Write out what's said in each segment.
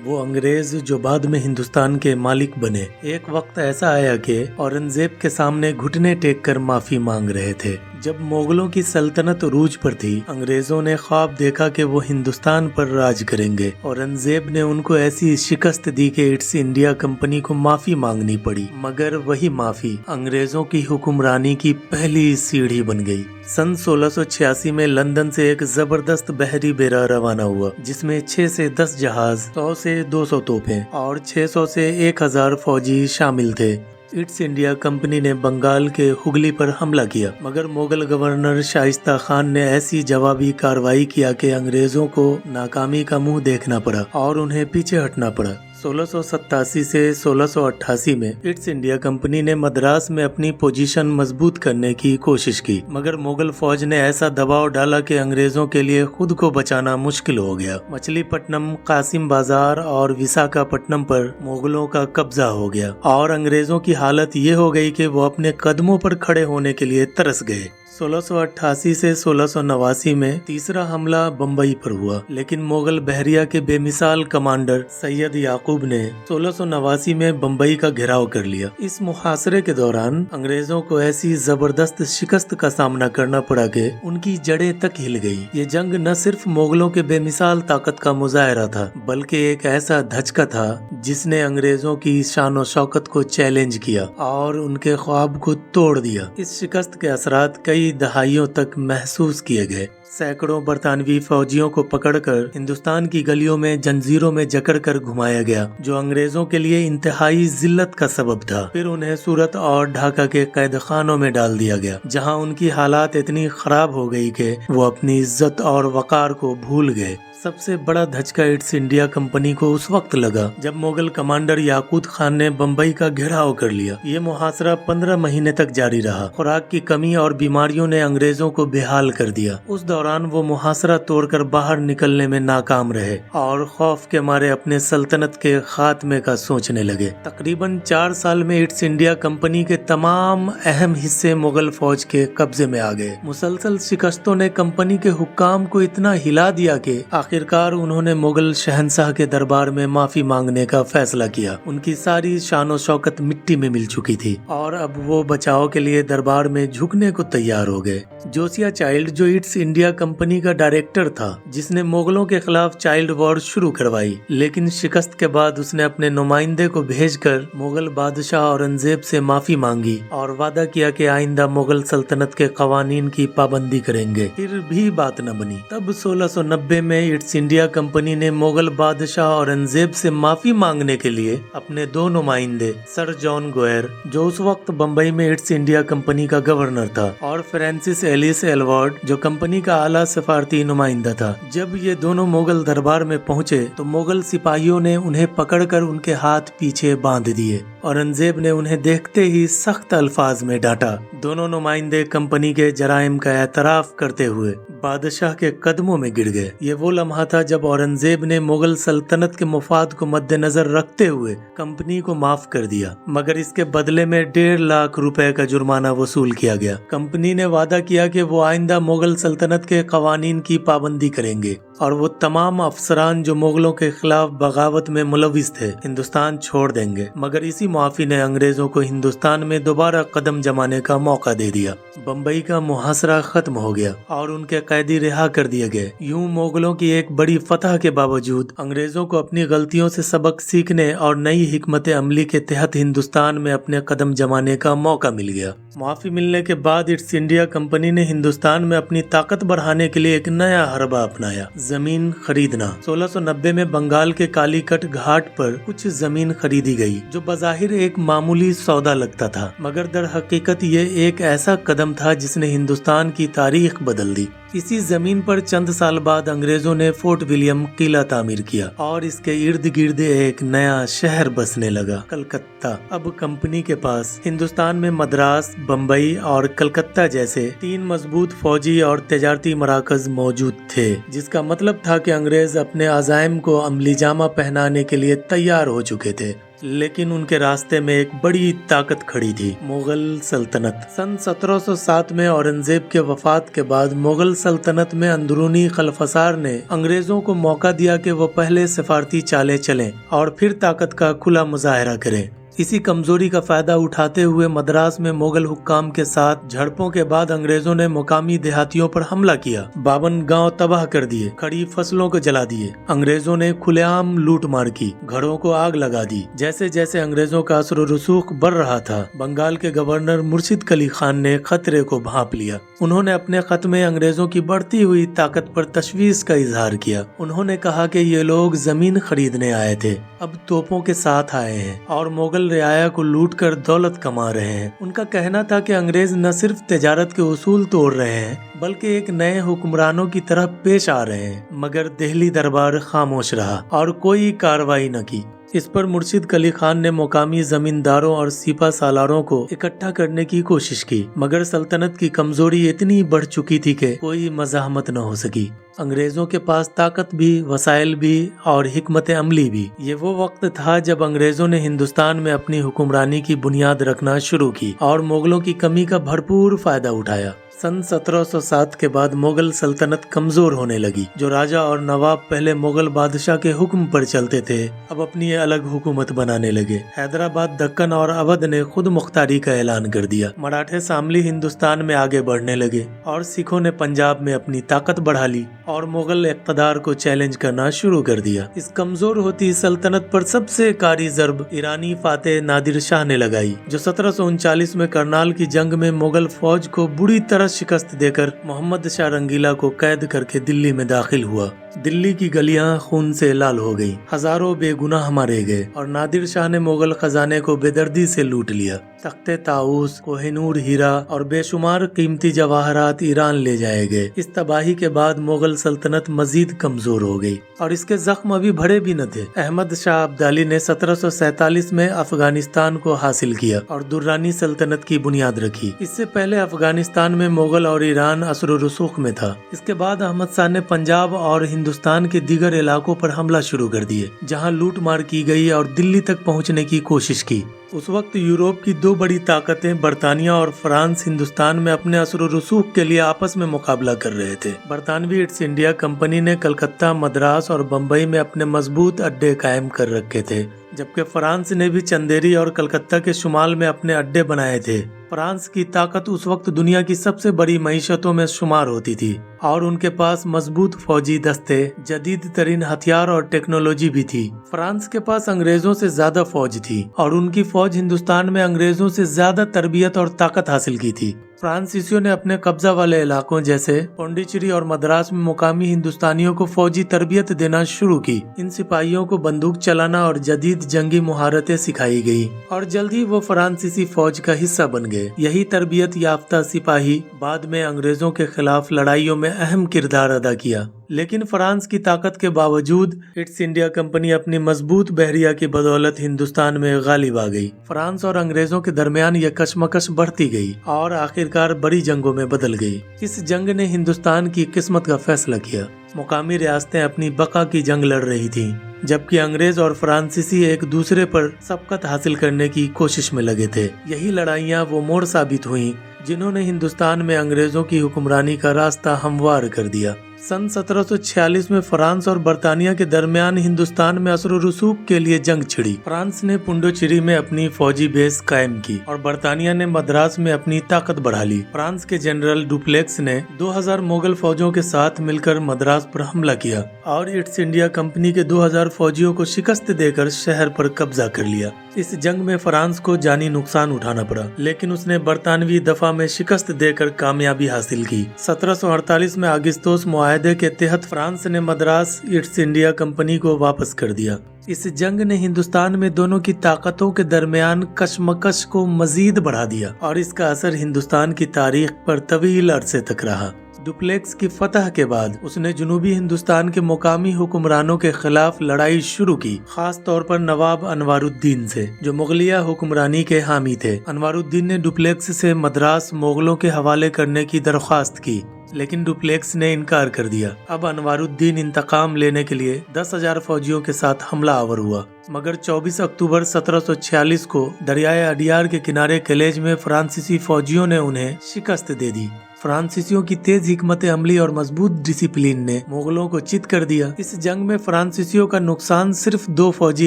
وہ انگریز جو بعد میں ہندوستان کے مالک بنے، ایک وقت ایسا آیا کہ اورنگزیب کے سامنے گھٹنے ٹیک کر معافی مانگ رہے تھے۔ جب مغلوں کی سلطنت عروج پر تھی، انگریزوں نے خواب دیکھا کہ وہ ہندوستان پر راج کریں گے۔ اورنگزیب نے ان کو ایسی شکست دی کہ ایسٹ انڈیا کمپنی کو معافی مانگنی پڑی، مگر وہی معافی انگریزوں کی حکمرانی کی پہلی سیڑھی بن گئی۔ سن 1686 میں لندن سے ایک زبردست بحری بیڑا روانہ ہوا، جس میں 6 سے 10 جہاز، 100 سے 200 توپیں اور 600 سے 1000 فوجی شامل تھے۔ ایسٹ انڈیا کمپنی نے بنگال کے ہگلی پر حملہ کیا، مگر مغل گورنر شائستہ خان نے ایسی جوابی کارروائی کیا کہ انگریزوں کو ناکامی کا منہ دیکھنا پڑا اور انہیں پیچھے ہٹنا پڑا۔ 1687 سے 1688 میں ایسٹ انڈیا کمپنی نے مدراس میں اپنی پوزیشن مضبوط کرنے کی کوشش کی، مگر مغل فوج نے ایسا دباؤ ڈالا کہ انگریزوں کے لیے خود کو بچانا مشکل ہو گیا۔ مچلی پٹنم، قاسم بازار اور وساکھا پٹنم پر مغلوں کا قبضہ ہو گیا اور انگریزوں کی حالت یہ ہو گئی کہ وہ اپنے قدموں پر کھڑے ہونے کے لیے ترس گئے۔ 1688 سے 1689 میں تیسرا حملہ بمبئی پر ہوا، لیکن مغل بحریہ کے بے مثال کمانڈر سید یعقوب نے 1689 میں بمبئی کا گھیراؤ کر لیا۔ اس محاصرے کے دوران انگریزوں کو ایسی زبردست شکست کا سامنا کرنا پڑا کہ ان کی جڑیں تک ہل گئی۔ یہ جنگ نہ صرف مغلوں کے بے مثال طاقت کا مظاہرہ تھا، بلکہ ایک ایسا دھچکا تھا جس نے انگریزوں کی شان و شوکت کو چیلنج کیا اور ان کے خواب کو توڑ دیا۔ اس شکست کے اثرات کئی دہائیوں تک محسوس کیے گئے۔ سینکڑوں برطانوی فوجیوں کو پکڑ کر ہندوستان کی گلیوں میں جنزیروں میں جکڑ کر گھمایا گیا، جو انگریزوں کے لیے انتہائی ذلت کا سبب تھا۔ پھر انہیں سورت اور ڈھاکہ کے قید خانوں میں ڈال دیا گیا، جہاں ان کی حالات اتنی خراب ہو گئی کہ وہ اپنی عزت اور وقار کو بھول گئے۔ سب سے بڑا دھچکا ایسٹ انڈیا کمپنی کو اس وقت لگا جب مغل کمانڈر یاقوت خان نے بمبئی کا گھیراؤ کر لیا۔ یہ محاصرہ 15 مہینے تک جاری رہا۔ خوراک کی کمی اور بیماریوں نے انگریزوں کو بے حال کر دیا۔ اس دوران وہ محاصرہ توڑ کر باہر نکلنے میں ناکام رہے اور خوف کے مارے اپنے سلطنت کے خاتمے کا سوچنے لگے۔ تقریباً 4 سال میں ایسٹ انڈیا کمپنی کے تمام اہم حصے مغل فوج کے قبضے میں آ گئے۔ مسلسل شکستوں نے کمپنی کے حکام کو اتنا ہلا دیا کہ آخرکار انہوں نے مغل شہنشاہ کے دربار میں معافی مانگنے کا فیصلہ کیا۔ ان کی ساری شان و شوکت مٹی میں مل چکی تھی اور اب وہ بچاؤ کے لیے دربار میں جھکنے کو تیار ہو گئے۔ جوسیا چائلڈ، جو ایسٹ انڈیا کمپنی کا ڈائریکٹر تھا، جس نے مغلوں کے خلاف چائلڈ وار شروع کروائی، لیکن شکست کے بعد اس نے اپنے نمائندے کو بھیج کر مغل بادشاہ اورنگزیب سے معافی مانگی اور وعدہ کیا کہ آئندہ مغل سلطنت کے قوانین کی پابندی کریں گے۔ پھر بھی بات نہ بنی۔ تب 1690 میں ایسٹ انڈیا کمپنی نے مغل بادشاہ اورنگزیب سے معافی مانگنے کے لیے اپنے 2 نمائندے، سر جان گوئر، جو اس وقت بمبئی میں ایسٹ انڈیا کمپنی کا گورنر تھا، اور فرانسس ایلیس ایلوارڈ، جو کمپنی کا اعلیٰ سفارتی نمائندہ تھا۔ جب یہ دونوں مغل دربار میں پہنچے تو مغل سپاہیوں نے انہیں پکڑ کر ان کے ہاتھ پیچھے باندھ دیے۔ اورنگزیب نے انہیں دیکھتے ہی سخت الفاظ میں ڈانٹا۔ دونوں نمائندے کمپنی کے جرائم کا اعتراف کرتے ہوئے بادشاہ کے قدموں میں گر گئے۔ یہ وہ لمحہ تھا جب اورنگزیب نے مغل سلطنت کے مفاد کو مد نظر رکھتے ہوئے کمپنی کو معاف کر دیا، مگر اس کے بدلے میں 1.5 لاکھ روپے کا جرمانہ وصول کیا گیا۔ کمپنی نے وعدہ کیا کہ وہ آئندہ مغل سلطنت کے قوانین کی پابندی کریں گے اور وہ تمام افسران جو مغلوں کے خلاف بغاوت میں ملوث تھے ہندوستان چھوڑ دیں گے، مگر اسی معافی نے انگریزوں کو ہندوستان میں دوبارہ قدم جمانے کا موقع دے دیا۔ بمبئی کا محاصرہ ختم ہو گیا اور ان کے قیدی رہا کر دیے گئے۔ یوں مغلوں کی ایک بڑی فتح کے باوجود انگریزوں کو اپنی غلطیوں سے سبق سیکھنے اور نئی حکمت عملی کے تحت ہندوستان میں اپنے قدم جمانے کا موقع مل گیا۔ معافی ملنے کے بعد ایسٹ انڈیا کمپنی نے ہندوستان میں اپنی طاقت بڑھانے کے لیے ایک نیا حربہ اپنایا: زمین خریدنا۔ 1690 میں بنگال کے کالی کٹ گھاٹ پر کچھ زمین خریدی گئی، جو بظاہر ایک معمولی سودا لگتا تھا، مگر در حقیقت یہ ایک ایسا قدم تھا جس نے ہندوستان کی تاریخ بدل دی۔ اسی زمین پر چند سال بعد انگریزوں نے فورٹ ولیم قلعہ تعمیر کیا اور اس کے ارد گرد ایک نیا شہر بسنے لگا: کلکتہ۔ اب کمپنی کے پاس ہندوستان میں مدراس، بمبئی اور کلکتہ جیسے 3 مضبوط فوجی اور تجارتی مراکز موجود تھے، جس کا مطلب تھا کہ انگریز اپنے عزائم کو عملی جامہ پہنانے کے لیے تیار ہو چکے تھے۔ लेकिन उनके रास्ते में एक बड़ी ताकत खड़ी थी, मुगल सल्तनत। सन 1707 में औरंगजेब के वफात के बाद मुगल सल्तनत में अंदरूनी खलफसार ने अंग्रेजों को मौका दिया कि वो पहले सिफारती चालें चलें और फिर ताकत का खुला मुजाहरा करें। इसी कमजोरी का फायदा उठाते हुए मद्रास में मुगल हुक्काम के साथ झड़पों के बाद अंग्रेजों ने मुकामी देहातियों पर हमला किया, 52 गांव तबाह कर दिए, खड़ी फसलों को जला दिए। अंग्रेजों ने खुलेआम लूट मार की, घरों को आग लगा दी। जैसे जैसे अंग्रेजों का असर रसूख बढ़ रहा था, बंगाल के गवर्नर मुर्शिद कुली खान ने खतरे को भांप लिया। उन्होंने अपने खत में अंग्रेजों की बढ़ती हुई ताकत पर तशवीश का इजहार किया। उन्होंने कहा कि ये लोग जमीन खरीदने आए थे, अब तोपों के साथ आए हैं और मुगल रियाया को लूट कर दौलत कमा रहे हैं। उनका कहना था कि अंग्रेज न सिर्फ तिजारत के उसूल तोड़ रहे हैं बल्कि एक नए हुक्मरानों की तरह पेश आ रहे हैं। मगर दिल्ली दरबार खामोश रहा और कोई कार्रवाई न की। इस पर मुर्शिद कुली खान ने मुकामी जमींदारों और सिपा सालारों को इकट्ठा करने की कोशिश की, मगर सल्तनत की कमजोरी इतनी बढ़ चुकी थी कि कोई मज़ाहमत न हो सकी। अंग्रेजों के पास ताकत भी, वसाइल भी और हिकमत अमली भी। ये वो वक्त था जब अंग्रेजों ने हिंदुस्तान में अपनी हुक्मरानी की बुनियाद रखना शुरू की और मुगलों की कमी का भरपूर फायदा उठाया। सन 1707 के बाद मुगल सल्तनत कमजोर होने लगी। जो राजा और नवाब पहले मुगल बादशाह के हुक्म पर चलते थे, अब अपनी अलग हुकूमत बनाने लगे। हैदराबाद, दक्कन और अवध ने खुद मुख्तारी का ऐलान कर दिया। मराठे शामली हिंदुस्तान में आगे बढ़ने लगे और सिखों ने पंजाब में अपनी ताकत बढ़ा ली और मुगल इक़्तिदार को चैलेंज करना शुरू कर दिया। इस कमजोर होती सल्तनत पर सबसे कारी ज़र्ब ईरानी फातेह नादिर शाह ने लगाई, जो 1739 में करनाल की जंग में मुगल फौज को बुरी तरह शिकस्त देकर मोहम्मद शाह रंगीला को कैद करके दिल्ली में दाखिल हुआ। दिल्ली की गलियां खून से लाल हो गईं, हजारों बेगुनाह मारे गए और नादिर शाह ने मुगल खजाने को बेदर्दी से लूट लिया। तख्ते ताऊस, कोहिनूर हीरा और बेशुमार कीमती जवाहरात ईरान ले जाए गए। इस तबाही के बाद मुगल सल्तनत मजीद कमजोर हो गई और इसके जख्म अभी भरे भी न थे। अहमद शाह अब्दाली ने 1747 में अफगानिस्तान को हासिल किया और दुर्रानी सल्तनत की बुनियाद रखी। इससे पहले अफगानिस्तान में मुगल और ईरान असर रसूख में था। इसके बाद अहमद शाह ने पंजाब और हिंदुस्तान के दीगर इलाकों पर हमला शुरू कर दिए, जहां लूट मार की गई और दिल्ली तक पहुंचने की कोशिश की। उस वक्त यूरोप की दो बड़ी ताकतें बरतानिया और फ्रांस हिंदुस्तान में अपने असर रसूख के लिए आपस में मुकाबला कर रहे थे। बरतानवी ईस्ट इंडिया कंपनी ने कलकत्ता, मद्रास और बम्बई में अपने मजबूत अड्डे कायम कर रखे थे, जबकि फ्रांस ने भी चंदेरी और कलकत्ता के शुमाल में अपने अड्डे बनाए थे। फ्रांस की ताकत उस वक्त दुनिया की सबसे बड़ी मईशतों में शुमार होती थी और उनके पास मजबूत फौजी दस्ते, जदीद तरीन हथियार और टेक्नोलॉजी भी थी। फ्रांस के पास अंग्रेजों से ज्यादा फौज थी और उनकी फौज हिंदुस्तान में अंग्रेजों से ज्यादा तरबियत और ताकत हासिल की थी। फ्रांसीसियों ने अपने कब्जा वाले इलाकों जैसे पौंडीचेरी और मद्रास में मुकामी हिंदुस्तानियों को फौजी तरबियत देना शुरू की। इन सिपाहियों को बंदूक चलाना और जदीद जंगी मुहारतें सिखाई गई और जल्दी वो फ्रांसीसी फौज का हिस्सा बन गए। यही तरबियत याफ्ता सिपाही बाद में अंग्रेजों के खिलाफ लड़ाइयों में अहम किरदार अदा किया। लेकिन फ्रांस की ताकत के बावजूद ईस्ट इंडिया कंपनी अपनी मजबूत बहरिया की बदौलत हिंदुस्तान में गालिब आ गई। फ्रांस और अंग्रेजों के दरमियान यह कशमकश बढ़ती गई और आखिरकार बड़ी जंगों में बदल गई। इस जंग ने हिंदुस्तान की किस्मत का फैसला किया। मुकामी रियासतें अपनी बका की जंग लड़ रही थीं, जबकि अंग्रेज और फ्रांसीसी एक दूसरे पर सबकत हासिल करने की कोशिश में लगे थे। यही लड़ाइयाँ वो मोड़ साबित हुईं जिन्होंने हिंदुस्तान में अंग्रेजों की हुक्मरानी का रास्ता हमवार कर दिया। सन 1746 में फ्रांस और बरतानिया के दरमियान हिंदुस्तान में असर रसूख के लिए जंग छिड़ी। फ्रांस ने पुंडुचेरी में अपनी फौजी बेस कायम की और बरतानिया ने मद्रास में अपनी ताकत बढ़ा ली। फ्रांस के जनरल डुप्लेक्स ने 2000 मुगल फौजों के साथ मिलकर मद्रास पर हमला किया और ईस्ट इंडिया कंपनी के 2000 फौजियों को शिकस्त देकर शहर पर कब्जा कर लिया। इस जंग में फ्रांस को जानी नुकसान उठाना पड़ा, लेकिन उसने बरतानवी दफा में शिकस्त देकर कामयाबी हासिल की। 1748 में आगिस्तोस मुआहदे के तहत फ्रांस ने मद्रास ईस्ट इंडिया कंपनी को वापस कर दिया। इस जंग ने हिंदुस्तान में दोनों की ताकतों के दरमियान कशमकश को मजीद बढ़ा दिया और इसका असर हिंदुस्तान की तारीख पर तवील अरसे तक रहा। डुप्लेक्स की फतह के बाद उसने जुनूबी हिंदुस्तान के मुकामी हुक्मरानों के खिलाफ लड़ाई शुरू की, खास तौर पर नवाब अनवारुद्दीन से, जो मुगलिया हुक्मरानी के हामी थे। अनवारुद्दीन ने डुप्लेक्स से मद्रास मुगलों के हवाले करने की दरख्वास्त की, लेकिन डुप्लेक्स ने इनकार कर दिया। अब अनवारुद्दीन इंतकाम लेने के लिए 10,000 फौजियों के साथ हमला आवर हुआ। मगर 24 अक्टूबर 1746 को दरियाए अडियार के किनारे कलेज में फ्रांसीसी फौजियों ने उन्हें शिकस्त दे दी। फ्रांसीसियों की तेज हिकमत अमली और मजबूत डिसिप्लिन ने मुगलों को चित कर दिया। इस जंग में फ्रांसीसियों का नुकसान सिर्फ 2 फौजी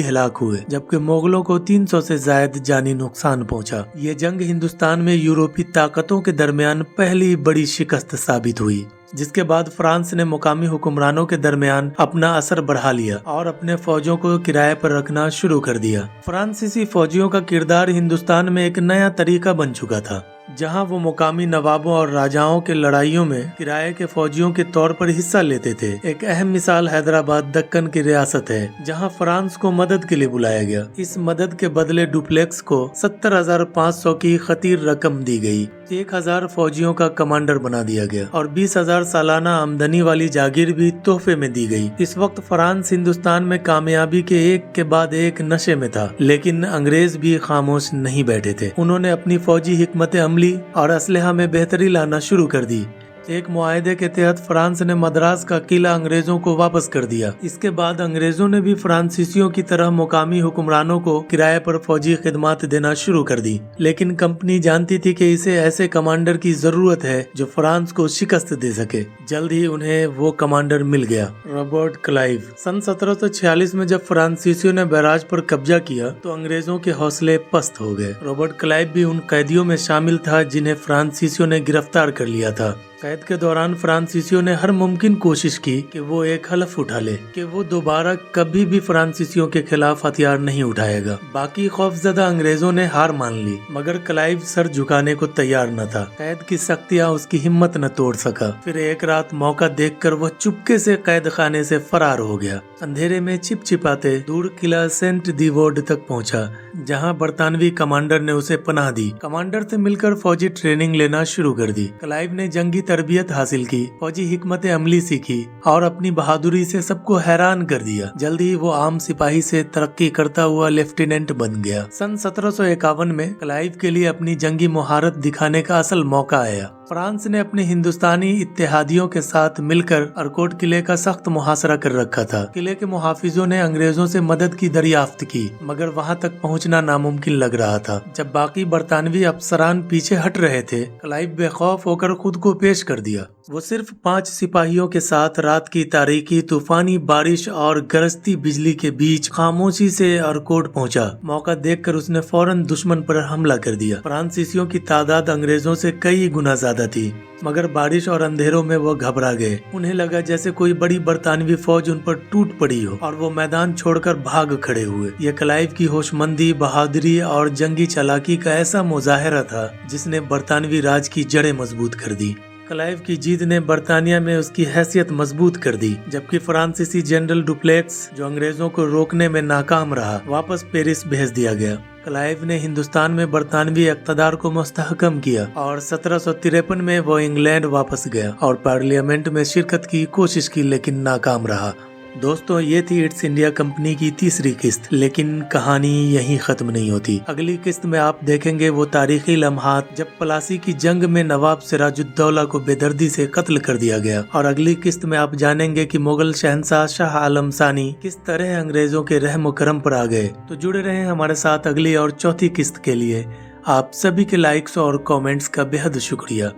हलाक हुए, जबकि मुगलों को 300 से ज्यादा जानी नुकसान पहुंचा। ये जंग हिंदुस्तान में यूरोपीय ताकतों के दरमियान पहली बड़ी शिकस्त साबित हुई, जिसके बाद फ्रांस ने मुकामी हुक्मरानों के दरमियान अपना असर बढ़ा लिया और अपने फौजों को किराए पर रखना शुरू कर दिया। फ्रांसीसी फौजियों का किरदार हिंदुस्तान में एक नया तरीका बन चुका था, जहां वो मुकामी नवाबों और राजाओं के लड़ाइयों में किराए के फौजियों के तौर पर हिस्सा लेते थे। एक अहम मिसाल हैदराबाद दक्कन की रियासत है, जहां फ्रांस को मदद के लिए बुलाया गया। इस मदद के बदले डुप्लेक्स को 70,500 की खतीर रकम दी गई, 1,000 फौजियों का कमांडर बना दिया गया और 20,000 सालाना आमदनी वाली जागीर भी तोहफे में दी गई। इस वक्त फ्रांस हिंदुस्तान में कामयाबी के एक के बाद एक नशे में था, लेकिन अंग्रेज भी खामोश नहीं बैठे थे। उन्होंने अपनी फौजी हिकमत अमली और असलहा में बेहतरी लाना शुरू कर दी। एक मुआहदे के तहत फ्रांस ने मद्रास का किला अंग्रेजों को वापस कर दिया। इसके बाद अंग्रेजों ने भी फ्रांसीसियों की तरह मुकामी हुक्मरानों को किराए पर फौजी खिदमत देना शुरू कर दी, लेकिन कंपनी जानती थी कि इसे ऐसे कमांडर की जरूरत है जो फ्रांस को शिकस्त दे सके। जल्द ही उन्हें वो कमांडर मिल गया, रॉबर्ट क्लाइव। सन 1746 में जब फ्रांसीसियों ने बैराज पर कब्जा किया तो अंग्रेजों के हौसले पस्त हो गए। रॉबर्ट क्लाइव भी उन कैदियों में शामिल था जिन्हें फ्रांसीसियों ने गिरफ्तार कर लिया था। कैद के दौरान फ्रांसीसियों ने हर मुमकिन कोशिश की कि वो एक हलफ उठा ले कि वो दोबारा कभी भी फ्रांसीसियों के खिलाफ हथियार नहीं उठाएगा। बाकी खौफजदा अंग्रेजों ने हार मान ली, मगर क्लाइव सर झुकाने को तैयार न था। कैद की सख्तियां उसकी हिम्मत न तोड़ सका। फिर एक रात मौका देखकर वो चुपके से कैद खाने से फरार हो गया। अंधेरे में छिप-छिपाते दूर किला सेंट डिवोर्ड तक पहुंचा, जहां बरतानवी कमांडर ने उसे पनाह दी। कमांडर से मिलकर फौजी ट्रेनिंग लेना शुरू कर दी। क्लाइव ने जंगी तरबियत हासिल की, फौजी हिकमत अमली सीखी और अपनी बहादुरी से सबको हैरान कर दिया। जल्द ही वो आम सिपाही से तरक्की करता हुआ लेफ्टिनेंट बन गया। सन 1751 में क्लाइव के लिए अपनी जंगी मुहारत दिखाने का असल मौका आया। फ्रांस ने अपने हिंदुस्तानी इत्तेहादियों के साथ मिलकर अरकोट किले का सख्त मुहासरा कर रखा था। किले के मुहाफिजों ने अंग्रेजों से मदद की दरियाफ्त की, मगर वहां तक पहुंचना नामुमकिन लग रहा था। जब बाकी बरतानवी अफसरान पीछे हट रहे थे, क्लाइव बेखौफ होकर खुद को पेश कर दिया। वो सिर्फ 5 सिपाहियों के साथ रात की तारीकी, तूफानी बारिश और गरजती बिजली के बीच खामोशी से अरकोट पहुंचा। मौका देखकर उसने फौरन दुश्मन पर हमला कर दिया। फ्रांसीसियों की तादाद अंग्रेजों से कई गुना ज्यादा थी, मगर बारिश और अंधेरों में वो घबरा गए। उन्हें लगा जैसे कोई बड़ी बरतानवी फौज उन पर टूट पड़ी हो और वो मैदान छोड़कर भाग खड़े हुए। ये क्लाइव की होशमंदी, बहादुरी और जंगी चालाकी का ऐसा मुजाहिरा था जिसने बरतानवी राज की जड़ें मजबूत कर दी। क्लाइव की जीत ने बरतानिया में उसकी हैसियत मजबूत कर दी, जबकि फ्रांसीसी जनरल डुप्लेक्स, जो अंग्रेजों को रोकने में नाकाम रहा, वापस पेरिस भेज दिया गया। क्लाइव ने हिंदुस्तान में बरतानवी इक़्तिदार को मुस्तहकम किया और 1753 में वो इंग्लैंड वापस गया और पार्लियामेंट में शिरकत की कोशिश की, लेकिन नाकाम रहा। दोस्तों, ये थी इट्स इंडिया कंपनी की तीसरी किस्त, लेकिन कहानी यहीं खत्म नहीं होती। अगली किस्त में आप देखेंगे वो तारीखी लम्हात जब प्लासी की जंग में नवाब सिराजुद्दौला को बेदर्दी से कत्ल कर दिया गया। और अगली किस्त में आप जानेंगे कि मुगल शहंशाह शाह आलम सानी किस तरह अंग्रेजों के रहम करम पर आ गए। तो जुड़े रहें हमारे साथ अगली और चौथी किस्त के लिए। आप सभी के लाइक्स और कमेंट्स का बेहद शुक्रिया।